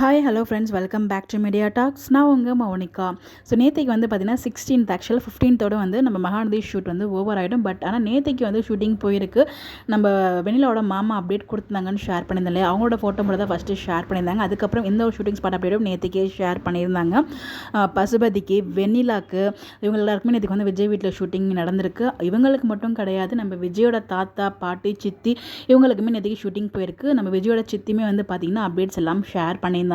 Hi hello friends, welcome back to media talks. நான் உங்கள் Mounika. So நேற்றுக்கு வந்து பார்த்தீங்கன்னா 16th ஆக்சுவலாக 15th வந்து நம்ம மகாநதி ஷூட் வந்து ஓவர் ஆகிடும். பட் ஆனால் நேற்றுக்கு வந்து ஷூட்டிங் போயிருக்கு. நம்ம வெண்ணிலாவோட மாமா அப்டேட் கொடுத்தாங்கன்னு ஷேர் பண்ணியிருந்தாங்க. அவங்களோட ஃபோட்டோ மட்டும் தான் ஃபஸ்ட்டு ஷேர் பண்ணியிருந்தாங்க. அதுக்கப்புறம் எந்த ஒரு ஷூட்டிங் ஸ்பாட் அப்டேட்டும் நேற்றுக்கே ஷேர் பண்ணியிருந்தாங்க. பசுபதிக்கு, வெண்ணிலாக்கு, இவங்க எல்லாருக்குமே நேற்றுக்கு வந்து விஜய் வீட்டில் ஷூட்டிங் நடந்திருக்கு. இவங்களுக்கு மட்டும் கிடையாது, நம்ம விஜயோட தாத்தா, பாட்டி, சித்தி இவங்களுக்குமே நேற்றுக்கு ஷூட்டிங் போயிருக்கு. நம்ம விஜயோட சித்தியுமே வந்து பார்த்திங்கன்னா அப்டேட்ஸ் எல்லாம் ஷேர் பண்ணியிருந்தாங்க.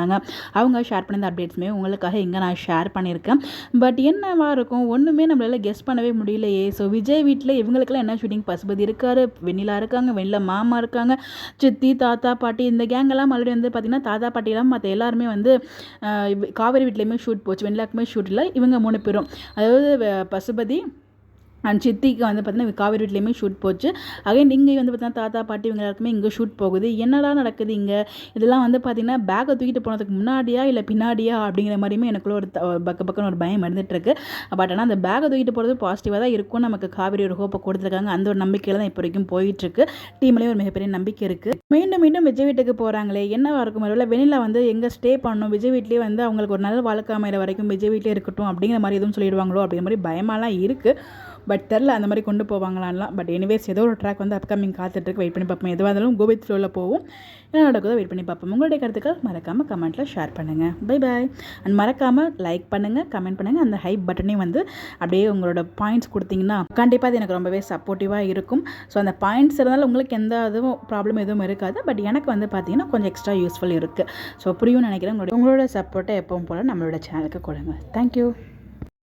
அவங்க ஷேர் பண்ண அப்டேட்ஸுமே உங்களுக்காக இங்கே நான் ஷேர் பண்ணியிருக்கேன். பட் என்னவா இருக்கும், ஒன்றுமே நம்மளால கெஸ் பண்ணவே முடியலையே. ஸோ விஜய் வீட்டில் இவங்களுக்கெல்லாம் என்ன ஷூட்டிங்? பசுபதி இருக்காரு, வெண்ணிலா இருக்காங்க, வெண்ணிலா மாமா இருக்காங்க, சித்தி, தாத்தா, பாட்டி, இந்த கேங்கெல்லாம் ஆல்ரெடி வந்து பார்த்திங்கன்னா தாத்தா பாட்டிலாம் மற்ற எல்லாருமே வந்து காவேரி வீட்லேயுமே ஷூட் போச்சு. வெண்ணிலாக்குமே ஷூட் இல்லை. இவங்க 3 பேரும், அதாவது பசுபதி அண்ட் சித்திக்கு வந்து பார்த்திங்கன்னா காவேரி வீட்லேயுமே ஷூட் போச்சு. அகைன் இங்கே வந்து பார்த்தீங்கன்னா தாத்தா பாட்டி இவங்க எல்லாருக்குமே இங்கே ஷூட் போகுது. என்னடா நடக்குது இங்கே? இதெல்லாம் வந்து பார்த்திங்கன்னா பேக்கை தூக்கிட்டு போனதுக்கு முன்னாடியா இல்லை பின்னாடியா அப்படிங்கிற மாதிரியுமே எனக்குள்ள ஒரு பக்கன்னு ஒரு பயம் இருந்துகிட்ருக்கு. பட் ஆனால் அந்த பேக்கை தூக்கிட்டு போகிறது பாசிட்டிவாக தான் இருக்கும். நமக்கு காவேரி ஒரு ஹோப்பை கொடுத்துருக்காங்க. அந்த ஒரு நம்பிக்கையில் தான் இப்போ வரைக்கும் போயிட்டுருக்கு. டீம்லேயும் ஒரு மிகப்பெரிய நம்பிக்கை இருக்குது. மீண்டும் மீண்டும் விஜய் வீட்டுக்கு போகிறாங்களே, என்னவா இருக்கும்? ஒருவேளை வெண்ணிலா வந்து எங்கே ஸ்டே பண்ணணும், விஜய் வீட்லேயே வந்து அவங்களுக்கு ஒரு நல்ல வாழ்க்கை அமைகிற வரைக்கும் விஜய் வீட்டிலே இருக்கட்டும் அப்படிங்கிற மாதிரி எதுவும் சொல்லிடுவாங்களோ அப்படிங்கிற மாதிரி பயமாலாம் இருக்குது. பட் தெரில அந்த மாதிரி கொண்டு போவாங்களான்லாம். பட் எனிவேஸ் ஏதோ ஒரு ட்ராக் வந்து அப்கமிங் காத்துட்ருக்கு. வெயிட் பண்ணி பார்ப்போம். எதுவாக இருந்தாலும் கோவித் ஃப்ளோவில் போகும். என்ன நடக்குதோ வெயிட் பண்ணி பார்ப்போம். உங்களுடைய கருத்துக்கள் மறக்காமல் கமெண்ட்டில் ஷேர் பண்ணுங்கள். Bye bye. அண்ட் மறக்காமல் லைக் பண்ணுங்கள், கமெண்ட் பண்ணுங்கள். அந்த ஹைப் பட்டனையும் வந்து அப்படியே உங்களோட பாயிண்ட்ஸ் கொடுத்தீங்கன்னா கண்டிப்பாக அது எனக்கு ரொம்பவே சப்போர்ட்டிவாக இருக்கும். ஸோ அந்த பாயிண்ட்ஸ் இருந்தாலும் உங்களுக்கு எந்த இதுவும் ப்ராப்ளம் எதுவும் இருக்காது. பட் எனக்கு வந்து பார்த்தீங்கன்னா கொஞ்சம் எக்ஸ்ட்ரா யூஸ்ஃபுல் இருக்குது. ஸோ புரியும்னு நினைக்கிறேன். உங்களோட சப்போர்ட்டை எப்பவும் போல் நம்மளோட சேனலுக்கு கொடுங்க. தேங்க்யூ.